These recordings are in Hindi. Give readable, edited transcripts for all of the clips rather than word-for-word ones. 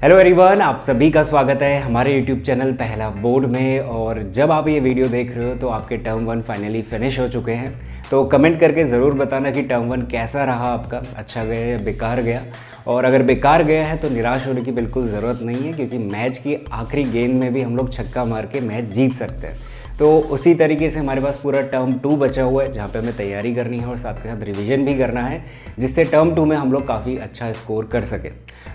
हेलो एवरीवन, आप सभी का स्वागत है हमारे यूट्यूब चैनल पहला बोर्ड में। और जब आप ये वीडियो देख रहे हो तो आपके टर्म वन फाइनली फिनिश हो चुके हैं। तो कमेंट करके ज़रूर बताना कि टर्म वन कैसा रहा आपका, अच्छा गया या बेकार गया। और अगर बेकार गया है तो निराश होने की बिल्कुल ज़रूरत नहीं है, क्योंकि मैच की आखिरी गेंद में भी हम लोग छक्का मार के मैच जीत सकते हैं। तो उसी तरीके से हमारे पास पूरा टर्म टू बचा हुआ है, जहाँ पे हमें तैयारी करनी है और साथ के साथ रिवीजन भी करना है, जिससे टर्म टू में हम लोग काफ़ी अच्छा स्कोर कर सकें।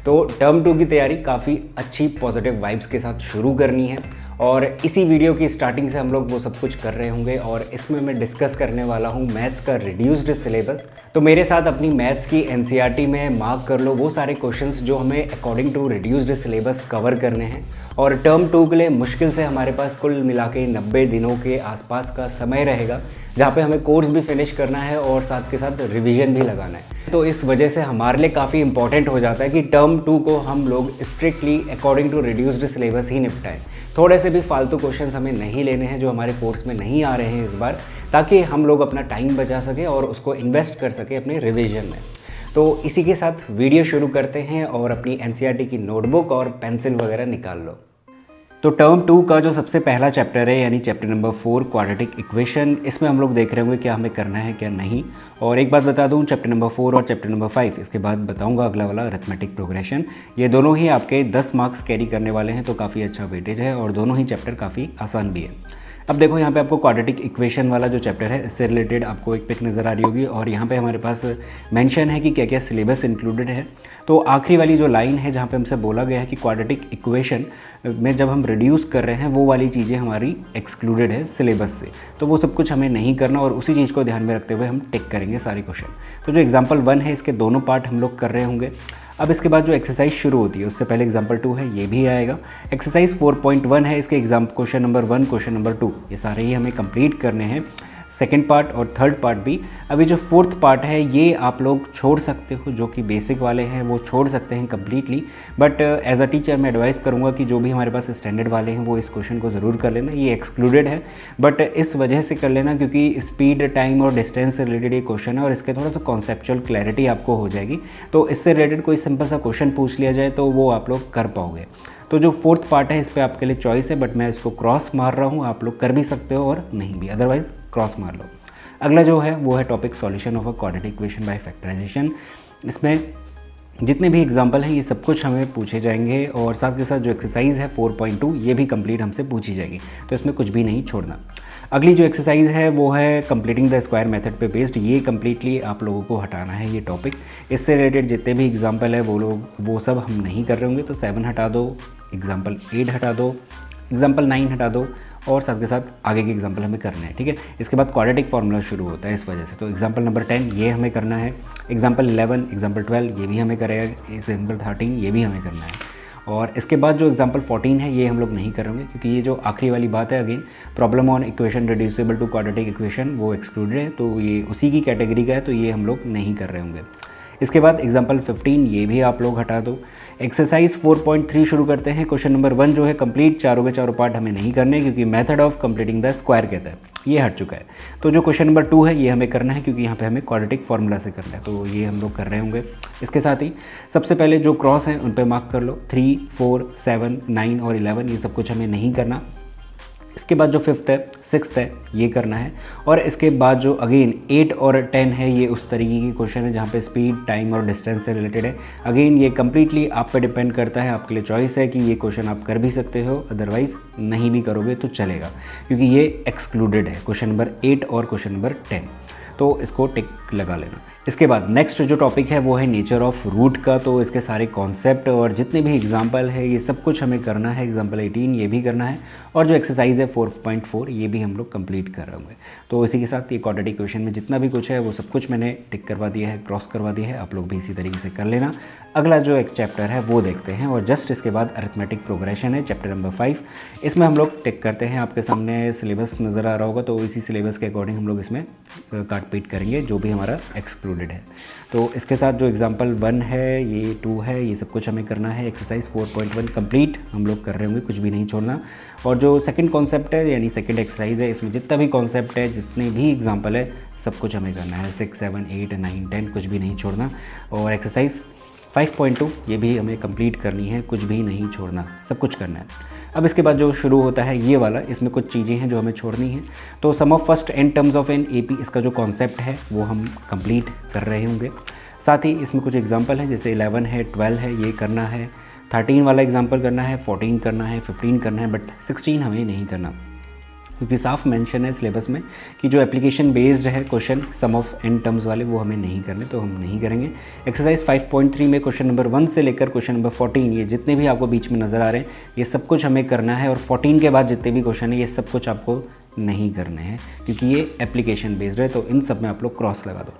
तो टर्म टू की तैयारी काफ़ी अच्छी पॉजिटिव वाइब्स के साथ शुरू करनी है, और इसी वीडियो की स्टार्टिंग से हम लोग वो सब कुछ कर रहे होंगे। और इसमें मैं डिस्कस करने वाला हूँ मैथ्स का रिड्यूस्ड सिलेबस। तो मेरे साथ अपनी मैथ्स की एनसीईआरटी में मार्क कर लो वो सारे क्वेश्चंस जो हमें according to reduced syllabus cover करने हैं। और टर्म टू के लिए मुश्किल से हमारे पास कुल मिला के 90 दिनों के आसपास का समय रहेगा, जहाँ पे हमें कोर्स भी फिनिश करना है और साथ के साथ रिवीजन भी लगाना है। तो इस वजह से हमारे लिए काफ़ी इंपॉर्टेंट हो जाता है कि टर्म टू को हम लोग strictly according to reduced syllabus ही निपटाएं। थोड़े से भी फालतू क्वेश्चंस हमें नहीं लेने हैं जो हमारे कोर्स में नहीं आ रहे हैं इस बार, ताकि हम लोग अपना टाइम बचा सकें और उसको इन्वेस्ट कर सकें अपने रिवीजन में। तो इसी के साथ वीडियो शुरू करते हैं, और अपनी एनसीईआरटी की नोटबुक और पेंसिल वगैरह निकाल लो। तो टर्म टू का जो सबसे पहला चैप्टर है, यानी चैप्टर नंबर 4 क्वाड्रेटिक इक्वेशन, इसमें हम लोग देख रहे होंगे क्या हमें करना है क्या नहीं। और एक बात बता दूं, चैप्टर नंबर 4 और चैप्टर नंबर 5, इसके बाद बताऊंगा अगला वाला अरिथमेटिक प्रोग्रेशन। ये दोनों ही आपके 10 मार्क्स कैरी करने वाले हैं, तो काफ़ी अच्छा वेटेज है और दोनों ही चैप्टर काफ़ी आसान भी है। अब देखो यहाँ पे आपको क्वाड्रेटिक इक्वेशन वाला जो चैप्टर है, इससे रिलेटेड आपको एक पिक नज़र आ रही होगी, और यहाँ पे हमारे पास मेंशन है कि क्या क्या सिलेबस इंक्लूडेड है। तो आखिरी वाली जो लाइन है जहाँ पे हमसे बोला गया है कि क्वाड्रेटिक इक्वेशन में जब हम रिड्यूस कर रहे हैं वो वाली चीज़ें हमारी एक्सक्लूडेड है सिलेबस से, तो वो सब कुछ हमें नहीं करना, और उसी चीज़ को ध्यान में रखते हुए हम टिक करेंगे सारे क्वेश्चन। तो जो एग्जाम्पल 1 है, इसके दोनों पार्ट हम लोग कर रहे होंगे। अब इसके बाद जो एक्सरसाइज शुरू होती है उससे पहले एग्जाम्पल 2 है, ये भी आएगा। एक्सरसाइज 4.1 है, इसके exam question number 1, question number 2, ये सारे ही हमें कंप्लीट करने हैं, सेकंड पार्ट और थर्ड पार्ट भी। अभी जो फोर्थ पार्ट है ये आप लोग छोड़ सकते हो, जो कि बेसिक वाले हैं वो छोड़ सकते हैं completely. But as a teacher मैं एडवाइस करूँगा कि जो भी हमारे पास स्टैंडर्ड वाले हैं वो इस क्वेश्चन को ज़रूर कर लेना। ये एक्सक्लूडेड है, बट इस वजह से कर लेना क्योंकि स्पीड, टाइम और डिस्टेंस से रिलेटेड ये क्वेश्चन है, और इसके थोड़ा सा कॉन्सेप्चुअल क्लैरिटी आपको हो जाएगी। तो इससे रिलेटेड कोई सिंपल सा क्वेश्चन पूछ लिया जाए तो वो आप लोग कर पाओगे। तो जो फोर्थ पार्ट है इस पर आपके लिए चॉइस है, बट मैं इसको क्रॉस मार रहा हूँ, आप लोग कर भी सकते हो और नहीं भी, अदरवाइज क्रॉस मार लो। अगला जो है वो है topic solution of a quadratic equation by factorization. इसमें जितने भी एग्जांपल हैं ये सब कुछ हमें पूछे जाएंगे, और साथ के साथ जो एक्सरसाइज है 4.2 ये भी कंप्लीट हमसे पूछी जाएगी, तो इसमें कुछ भी नहीं छोड़ना। अगली जो एक्सरसाइज है वो है कंप्लीटिंग द स्क्वायर मेथड पे बेस्ड। ये कम्प्लीटली आप लोगों को हटाना है ये टॉपिक। इससे रिलेटेड जितने भी एग्जाम्पल है वो सब हम नहीं कर रहे होंगे। तो 7 हटा दो, एग्जाम्पल 8 हटा दो, एग्जाम्पल 9 हटा दो, और साथ के साथ आगे के एग्जाम्पल हमें करने हैं, ठीक है। इसके बाद क्वाड्रेटिक फार्मूला शुरू होता है इस वजह से। तो एग्जाम्पल नंबर 10 ये हमें करना है, एग्जाम्पल 11, एग्जाम्पल 12 ये भी हमें करेगा, एग्जाम्पल 13 ये भी हमें करना है। और इसके बाद जो एग्जाम्पल 14 है ये हम लोग नहीं करेंगे, क्योंकि ये जो आखिरी वाली बात है, again problem on equation reducible to quadratic equation, वो एक्सक्लूडेड है, तो ये उसी की कैटेगरी का है, तो ये हम लोग नहीं कर रहे होंगे। इसके बाद एग्जाम्पल 15 ये भी आप लोग हटा दो। एक्सरसाइज 4.3 शुरू करते हैं। क्वेश्चन नंबर 1 जो है कंप्लीट चारों के चारों पार्ट हमें नहीं करने, क्योंकि method of completing the square कहता है, ये हट चुका है। तो जो क्वेश्चन नंबर 2 है ये हमें करना है, क्योंकि यहाँ पे हमें क्वाड्रेटिक फार्मूला से करना है, तो ये हम लोग कर रहे होंगे। इसके साथ ही सबसे पहले जो क्रॉस हैं उन पर मार्क कर लो, 3, 4, 7, 9 और 11 ये सब कुछ हमें नहीं करना। इसके बाद जो 5th है, 6th है, ये करना है। और इसके बाद जो अगेन 8 और 10 है, ये उस तरीके की क्वेश्चन है जहाँ पे स्पीड, टाइम और डिस्टेंस से रिलेटेड है। अगेन ये कम्प्लीटली आप पे डिपेंड करता है, आपके लिए चॉइस है कि ये क्वेश्चन आप कर भी सकते हो, अदरवाइज नहीं भी करोगे तो चलेगा, क्योंकि ये एक्सक्लूडेड है क्वेश्चन नंबर 8 और क्वेश्चन नंबर 10, तो इसको टिक लगा लेना। इसके बाद नेक्स्ट जो टॉपिक है वो है नेचर ऑफ रूट का। तो इसके सारे कॉन्सेप्ट और जितने भी एग्जाम्पल है ये सब कुछ हमें करना है। एग्जाम्पल 18 ये भी करना है, और जो एक्सरसाइज है 4.4 ये भी हम लोग कंप्लीट कर रहे होंगे। तो इसी के साथ ये क्वाड्रेटिक इक्वेशन में जितना भी कुछ है वो सब कुछ मैंने टिक करवा दिया है, क्रॉस करवा दिया है, आप लोग भी इसी तरीके से कर लेना। अगला जो एक चैप्टर है वो देखते हैं, और जस्ट इसके बाद अरिथमेटिक प्रोग्रेशन है चैप्टर नंबर 5। इसमें हम लोग टिक करते हैं, आपके सामने सिलेबस नज़र आ रहा होगा, तो इसी सिलेबस के अकॉर्डिंग हम लोग इसमें काट पीट करेंगे जो भी हमारा एक्सक्लूडेड है। तो इसके साथ जो एग्जाम्पल 1 है, ये 2 है, ये सब कुछ हमें करना है। एक्सरसाइज 4.1 कंप्लीट हम लोग कर रहे होंगे, कुछ भी नहीं छोड़ना। और जो सेकंड कॉन्सेप्ट है यानी सेकंड एक्सरसाइज है, इसमें जितना भी कॉन्सेप्ट है, जितने भी एग्जाम्पल है, सब कुछ हमें करना है। 6, 7, 8, 9, 10 कुछ भी नहीं छोड़ना। और एक्सरसाइज 5.2 ये भी हमें कंप्लीट करनी है, कुछ भी नहीं छोड़ना, सब कुछ करना है। अब इसके बाद जो शुरू होता है ये वाला, इसमें कुछ चीज़ें हैं जो हमें छोड़नी है। तो sum of first n terms of an AP इसका जो कॉन्सेप्ट है वो हम कंप्लीट कर रहे होंगे। साथ ही इसमें कुछ एग्जांपल हैं, जैसे 11 है, 12 है, ये करना है, 13 वाला एग्जांपल करना है, 14 करना है, 15 करना है, बट 16 हमें नहीं करना, क्योंकि साफ मेंशन है सिलेबस में कि जो एप्लीकेशन बेस्ड है question sum of n terms वाले वो हमें नहीं करने, तो हम नहीं करेंगे। एक्सरसाइज 5.3 में क्वेश्चन नंबर 1 से लेकर क्वेश्चन नंबर 14 ये जितने भी आपको बीच में नज़र आ रहे हैं ये सब कुछ हमें करना है, और 14 के बाद जितने भी क्वेश्चन है ये सब कुछ आपको नहीं करने हैं, क्योंकि ये एप्लीकेशन बेस्ड है, तो इन सब में आप लोग क्रॉस लगा दो।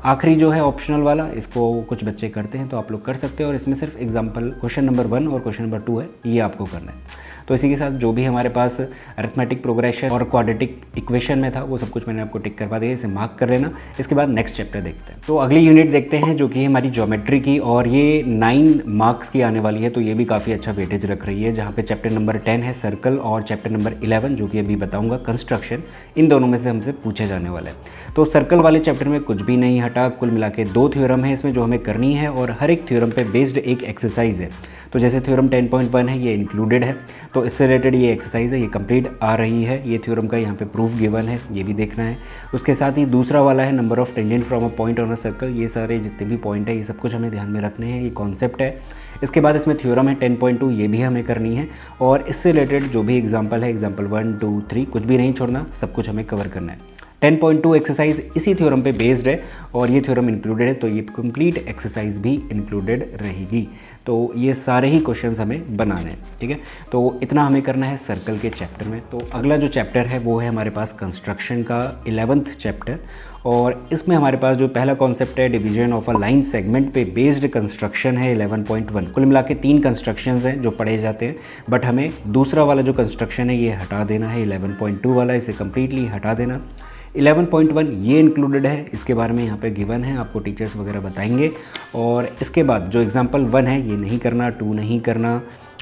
आखिरी जो है ऑप्शनल वाला, इसको कुछ बच्चे करते हैं तो आप लोग कर सकते हो, और इसमें सिर्फ एग्जाम्पल क्वेश्चन नंबर 1 और क्वेश्चन नंबर 2 है, ये आपको करना है। तो इसी के साथ जो भी हमारे पास अरिथमेटिक प्रोग्रेशन और क्वाड्रेटिक इक्वेशन में था वो सब कुछ मैंने आपको टिक करवा दिया, इसे मार्क कर लेना। इसके बाद नेक्स्ट चैप्टर देखते हैं। तो अगली यूनिट देखते हैं जो कि हमारी ज्योमेट्री की, और ये 9 मार्क्स की आने वाली है, तो ये भी काफ़ी अच्छा वेटेज रख रही है, जहाँ पे चैप्टर नंबर 10 है सर्कल, और चैप्टर नंबर 11 जो कि अभी बताऊँगा कंस्ट्रक्शन, इन दोनों में से हमसे पूछे जाने वाला है। तो सर्कल वाले चैप्टर में कुछ भी नहीं हटा, कुल मिला के 2 थ्योरम है इसमें जो हमें करनी है, और हर एक थ्योरम पे बेस्ड एक एक्सरसाइज है। तो जैसे थ्योरम 10.1 है ये इंक्लूडेड है, तो इससे रिलेटेड ये एक्सरसाइज है, ये कंप्लीट आ रही है, ये थ्योरम का यहाँ पे प्रूफ गिवन है, ये भी देखना है। उसके साथ ही दूसरा वाला है number of tangent from a point on a circle, ये सारे जितने भी पॉइंट है ये सब कुछ हमें ध्यान में रखने हैं, ये कॉन्सेप्ट है। इसके बाद इसमें थ्योरम है 10.2, ये भी हमें करनी है, और इससे रिलेटेड जो भी एग्जाम्पल है, एग्जाम्पल 1, 2, 3 कुछ भी नहीं छोड़ना, सब कुछ हमें कवर करना है। 10.2 एक्सरसाइज इसी थ्योरम पे बेस्ड है, और ये थ्योरम इंक्लूडेड है, तो ये कंप्लीट एक्सरसाइज भी इंक्लूडेड रहेगी। तो ये सारे ही क्वेश्चंस हमें बनाने हैं, ठीक है। तो इतना हमें करना है सर्कल के चैप्टर में। तो अगला जो चैप्टर है वो है हमारे पास कंस्ट्रक्शन का 11th चैप्टर, और इसमें हमारे पास जो पहला कॉन्सेप्ट है division of a line segment पे बेस्ड कंस्ट्रक्शन है 11.1। कुल मिला के 3 कंस्ट्रक्शंस हैं जो पढ़े जाते हैं, बट हमें दूसरा वाला जो कंस्ट्रक्शन है ये हटा देना है, 11.2 वाला, इसे कम्प्लीटली हटा देना। 11.1 ये इंक्लूडेड है, इसके बारे में यहाँ पे गिवन है, आपको टीचर्स वगैरह बताएंगे। और इसके बाद जो एग्जांपल 1 है ये नहीं करना, 2 नहीं करना,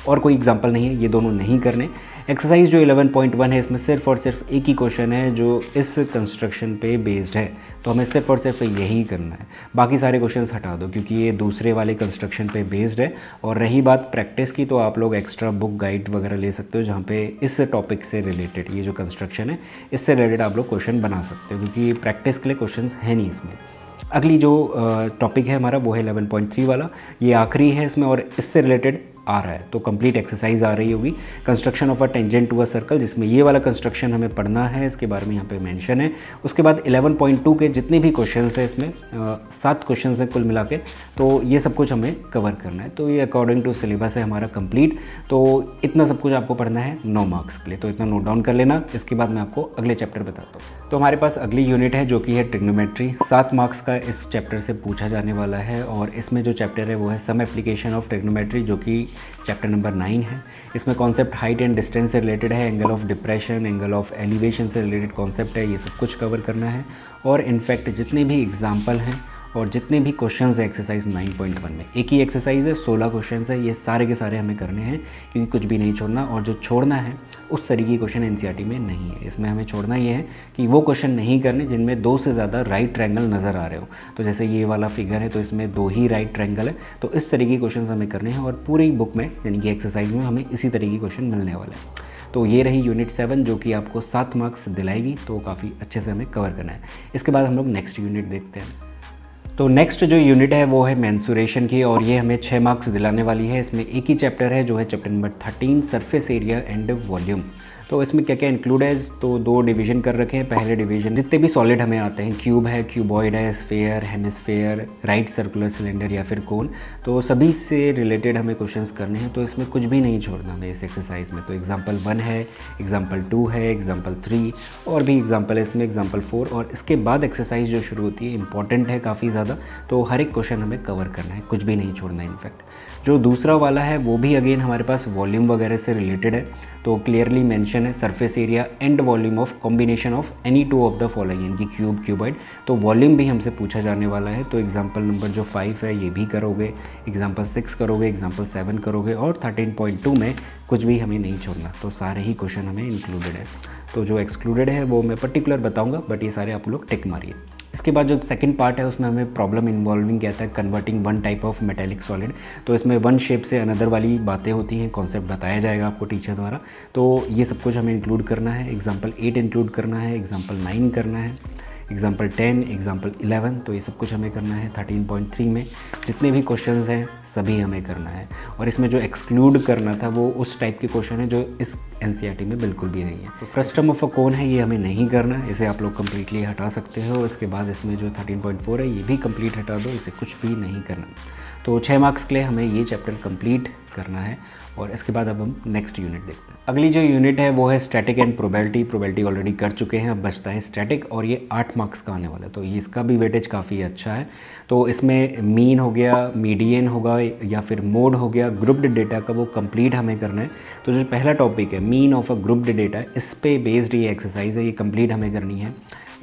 और कोई एग्जांपल नहीं है, ये दोनों नहीं करने। एक्सरसाइज जो 11.1 है इसमें सिर्फ और सिर्फ एक ही क्वेश्चन है जो इस कंस्ट्रक्शन पे बेस्ड है, तो हमें सिर्फ और सिर्फ यही करना है, बाकी सारे क्वेश्चंस हटा दो क्योंकि ये दूसरे वाले कंस्ट्रक्शन पे बेस्ड है। और रही बात प्रैक्टिस की, तो आप लोग एक्स्ट्रा बुक गाइड वगैरह ले सकते हो, जहाँ पे इस टॉपिक से रिलेटेड ये जो कंस्ट्रक्शन है इससे रिलेटेड आप लोग क्वेश्चन बना सकते हो, क्योंकि प्रैक्टिस के लिए क्वेश्चन है नहीं इसमें। अगली जो टॉपिक है हमारा वो है 11.3 वाला, ये आखिरी है इसमें, और इससे रिलेटेड आ रहा है, तो कंप्लीट एक्सरसाइज आ रही होगी। Construction of a tangent to a circle, जिसमें ये वाला कंस्ट्रक्शन हमें पढ़ना है, इसके बारे में यहाँ पे मेंशन है। उसके बाद 11.2 के जितने भी क्वेश्चंस हैं इसमें 7 क्वेश्चंस हैं कुल मिला के, तो ये सब कुछ हमें कवर करना है। तो ये अकॉर्डिंग टू सिलेबस है हमारा कंप्लीट, तो इतना सब कुछ आपको पढ़ना है 9 मार्क्स के लिए, तो इतना नोट डाउन कर लेना। इसके बाद मैं आपको अगले चैप्टर बताता हूँ। तो हमारे पास अगली यूनिट है जो कि है ट्रिग्नोमेट्री, 7 मार्क्स का इस चैप्टर से पूछा जाने वाला है, और इसमें जो चैप्टर है वो है सम एप्लीकेशन ऑफ ट्रिग्नोमेट्री, जो कि चैप्टर नंबर 9 है। इसमें कॉन्सेप्ट हाइट एंड डिस्टेंस से रिलेटेड है, angle of depression, angle of elevation से रिलेटेड कॉन्सेप्ट है, ये सब कुछ कवर करना है। और इनफैक्ट जितने भी एग्जाम्पल हैं और जितने भी क्वेश्चंस हैं एक्सरसाइज 9.1 में, एक ही एक्सरसाइज है, 16 क्वेश्चंस है, ये सारे के सारे हमें करने हैं, क्योंकि कुछ भी नहीं छोड़ना। और जो छोड़ना है उस तरीके के क्वेश्चन एनसीईआरटी में नहीं है, इसमें हमें छोड़ना ये है कि वो क्वेश्चन नहीं करने जिनमें 2 से ज़्यादा राइट ट्रायंगल नज़र आ रहे हो। तो जैसे ये वाला फिगर है तो इसमें 2 ही राइट ट्रायंगल है, तो इस तरीके के क्वेश्चन हमें करने हैं, और पूरी बुक में यानी कि एक्सरसाइज में हमें इसी तरीके के क्वेश्चन मिलने वाले हैं। तो ये रही यूनिट 7 जो कि आपको 7 मार्क्स दिलाएगी, तो काफ़ी अच्छे से हमें कवर करना है। इसके बाद हम लोग नेक्स्ट यूनिट देखते हैं। तो नेक्स्ट जो यूनिट है वो है मेंसुरेशन की, और ये हमें 6 मार्क्स दिलाने वाली है। इसमें एक ही चैप्टर है जो है chapter number 13 surface area and volume. तो इसमें क्या क्या इंक्लूड है, तो 2 डिवीजन कर रखे हैं। पहले डिवीजन जितने भी सॉलिड हमें आते हैं, क्यूब है, क्यूबॉइड है, sphere, hemisphere, right circular cylinder या फिर कोन, तो सभी से रिलेटेड हमें क्वेश्चंस करने हैं, तो इसमें कुछ भी नहीं छोड़ना हमें इस एक्सरसाइज में। तो एग्जाम्पल 1 है, एग्जाम्पल 2 है, एग्जाम्पल 3 और भी एग्जाम्पल है इसमें, एग्जाम्पल 4। और इसके बाद एक्सरसाइज जो शुरू होती है इंपॉर्टेंट है काफ़ी ज़्यादा, तो हर एक क्वेश्चन हमें कवर करना है, कुछ भी नहीं छोड़ना है। इनफैक्ट जो दूसरा वाला है वो भी अगेन हमारे पास वॉल्यूम वगैरह से रिलेटेड है, तो क्लियरली मेंशन है surface area and volume of combination of any 2 of the following, यानी कि क्यूब, क्यूबॉइड। तो वॉल्यूम भी हमसे पूछा जाने वाला है, तो एग्जाम्पल नंबर जो 5 है ये भी करोगे, एग्जाम्पल 6 करोगे, एग्जाम्पल 7 करोगे, और 13.2 में कुछ भी हमें नहीं छोड़ना, तो सारे ही क्वेश्चन हमें इंक्लूडेड है। तो जो एक्सक्लूडेड है वो मैं पर्टिकुलर बताऊँगा, बट ये सारे आप लोग टिक मारिए। इसके बाद जो सेकंड पार्ट है उसमें हमें प्रॉब्लम इन्वॉल्विंग कहता है converting one type of metallic solid. तो इसमें वन शेप से अनदर वाली बातें होती हैं, कॉन्सेप्ट बताया जाएगा आपको टीचर द्वारा। तो ये सब कुछ हमें इंक्लूड करना है। एग्जाम्पल 8 इंक्लूड करना है, एग्जाम्पल 9 करना है, एग्जाम्पल 10, एग्जाम्पल 11। तो ये सब कुछ हमें करना है। 13.3 में जितने भी क्वेश्चंस हैं सभी हमें करना है। और इसमें जो एक्सक्लूड करना था वो उस टाइप के क्वेश्चन है जो इस एनसीईआरटी में बिल्कुल भी नहीं है। तो फ्रस्टम ऑफ अ कोन है, ये हमें नहीं करना है, इसे आप लोग कम्प्लीटली हटा सकते हो। इसके बाद इसमें जो 13.4 है ये भी कम्प्लीट हटा दो, इसे कुछ भी नहीं करना। तो 6 मार्क्स के लिए हमें ये चैप्टर कंप्लीट करना है। और इसके बाद अब हम नेक्स्ट यूनिट देखते हैं। अगली जो यूनिट है वो है static and probability. Probability already कर चुके हैं, अब बचता है स्टैटिक, और ये 8 मार्क्स का आने वाला है। तो ये इसका भी वेटेज काफ़ी अच्छा है। तो इसमें मीन हो गया, मीडियन होगा या फिर मोड हो गया, ग्रुप्ड डेटा का वो कंप्लीट हमें करना है। तो जो पहला टॉपिक है mean of a grouped data, इस पे बेस्ड ये एक्सरसाइज है, ये कंप्लीट हमें करनी है।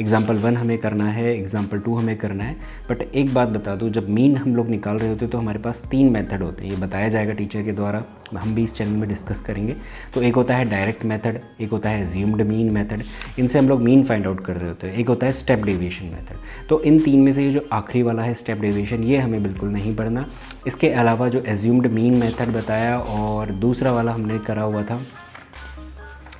एग्जाम्पल 1 हमें करना है, एग्जाम्पल 2 हमें करना है। बट एक बात बता दूँ, जब मीन हम लोग निकाल रहे होते हैं तो हमारे पास 3 मेथड होते हैं, ये बताया जाएगा टीचर के द्वारा, हम भी इस चैनल में डिस्कस करेंगे। तो एक होता है डायरेक्ट मेथड, एक होता है एज्यूम्ड मीन मेथड, इनसे हम लोग मीन फाइंड आउट कर रहे होते हैं। एक होता है स्टेप डेविएशन मेथड। तो इन 3 में से ये जो आखिरी वाला है स्टेप डेविएशन, ये हमें बिल्कुल नहीं पढ़ना। इसके अलावा जो एज्यूम्ड मीन मेथड बताया और दूसरा वाला हमने करा हुआ था,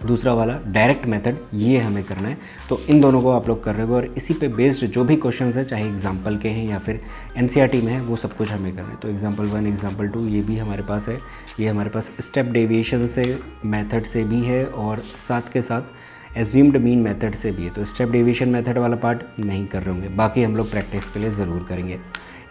दूसरा वाला डायरेक्ट मेथड, ये हमें करना है। तो इन दोनों को आप लोग कर रहे हो और इसी पे बेस्ड जो भी क्वेश्चंस है, चाहे एग्जाम्पल के हैं या फिर एनसीईआरटी में है, वो सब कुछ हमें करना है। तो एग्जाम्पल 1, एग्जाम्पल 2 ये भी हमारे पास है। ये हमारे पास स्टेप डेविएशन से मेथड से भी है और साथ के साथ एज्यूम्ड मीन मेथड से भी है। तो स्टेप डेविएशन मेथड वाला पार्ट नहीं कर रहे होंगे, बाकी हम लोग प्रैक्टिस के लिए ज़रूर करेंगे।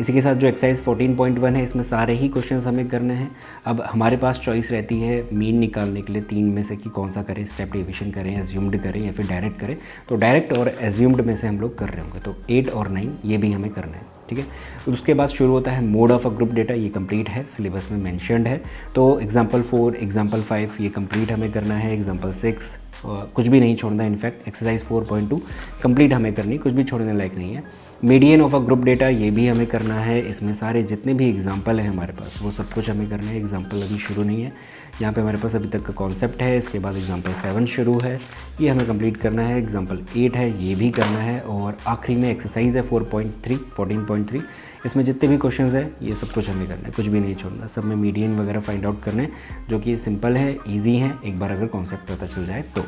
इसी के साथ जो एक्सरसाइज 14.1 है, इसमें सारे ही क्वेश्चंस हमें करने हैं। अब हमारे पास चॉइस रहती है मीन निकालने के लिए 3 में से कि कौन सा करें, स्टेप डेविएशन करें, एज्यूम्ड करें या फिर डायरेक्ट करें। तो डायरेक्ट और एज्यूम्ड में से हम लोग कर रहे होंगे। तो 8 और 9 ये भी हमें करना है, ठीक है। उसके बाद शुरू होता है mode of a group data, ये कंप्लीट है, सिलेबस में मैंशनड है। तो एग्जाम्पल 4, एग्जाम्पल 5 ये कंप्लीट हमें करना है। एग्जाम्पल 6 कुछ भी नहीं छोड़ना, इनफैक्ट एक्सरसाइज 4.2 कंप्लीट हमें करनी, कुछ भी छोड़ने लायक नहीं है। Median of a group data ये भी हमें करना है। इसमें सारे जितने भी एग्जाम्पल हैं हमारे पास वो सब कुछ हमें करना है। एग्जाम्पल अभी शुरू नहीं है, यहाँ पे हमारे पास अभी तक का कॉन्सेप्ट है। इसके बाद एग्जाम्पल 7 शुरू है, ये हमें कंप्लीट करना है। एग्जाम्पल 8 है, ये भी करना है। और आखिरी में एक्सरसाइज है 14.3 इसमें जितने भी क्वेश्चंस हैं ये सब कुछ हमें करना है, कुछ भी नहीं छोड़ना। सब में मीडियन वगैरह फाइंड आउट करने, जो कि सिंपल है, ईजी है, एक बार अगर कॉन्सेप्ट पता चल जाए तो।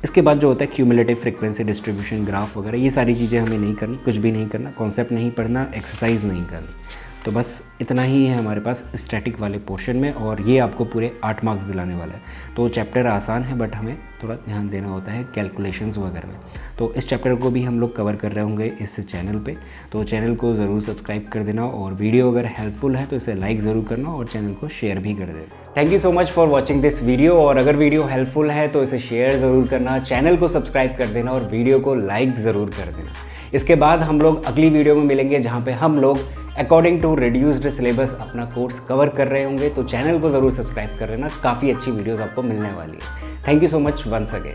इसके बाद जो होता है क्यूमुलेटिव फ्रीक्वेंसी डिस्ट्रीब्यूशन ग्राफ वगैरह, ये सारी चीज़ें हमें नहीं करनी, कुछ भी नहीं करना, कॉन्सेप्ट नहीं पढ़ना, एक्सरसाइज नहीं करनी। तो बस इतना ही है हमारे पास स्टैटिक वाले पोर्शन में, और ये आपको पूरे 8 मार्क्स दिलाने वाला है। तो चैप्टर आसान है बट हमें थोड़ा ध्यान देना होता है कैलकुलेशंस वगैरह में। तो इस चैप्टर को भी हम लोग कवर कर रहे होंगे इस चैनल पे। तो चैनल को ज़रूर सब्सक्राइब कर देना, और वीडियो अगर हेल्पफुल है तो इसे लाइक ज़रूर करना और चैनल को शेयर भी कर देना। Thank you so much for watching this video, और अगर वीडियो हेल्पफुल है तो इसे शेयर ज़रूर करना, चैनल को सब्सक्राइब कर देना और वीडियो को लाइक ज़रूर कर देना। इसके बाद हम लोग अगली वीडियो में मिलेंगे जहाँ पे हम लोग अकॉर्डिंग टू रिड्यूस्ड सिलेबस अपना कोर्स कवर कर रहे होंगे। तो चैनल को ज़रूर सब्सक्राइब कर लेना, काफ़ी अच्छी वीडियोस आपको मिलने वाली है। Thank you so much once again.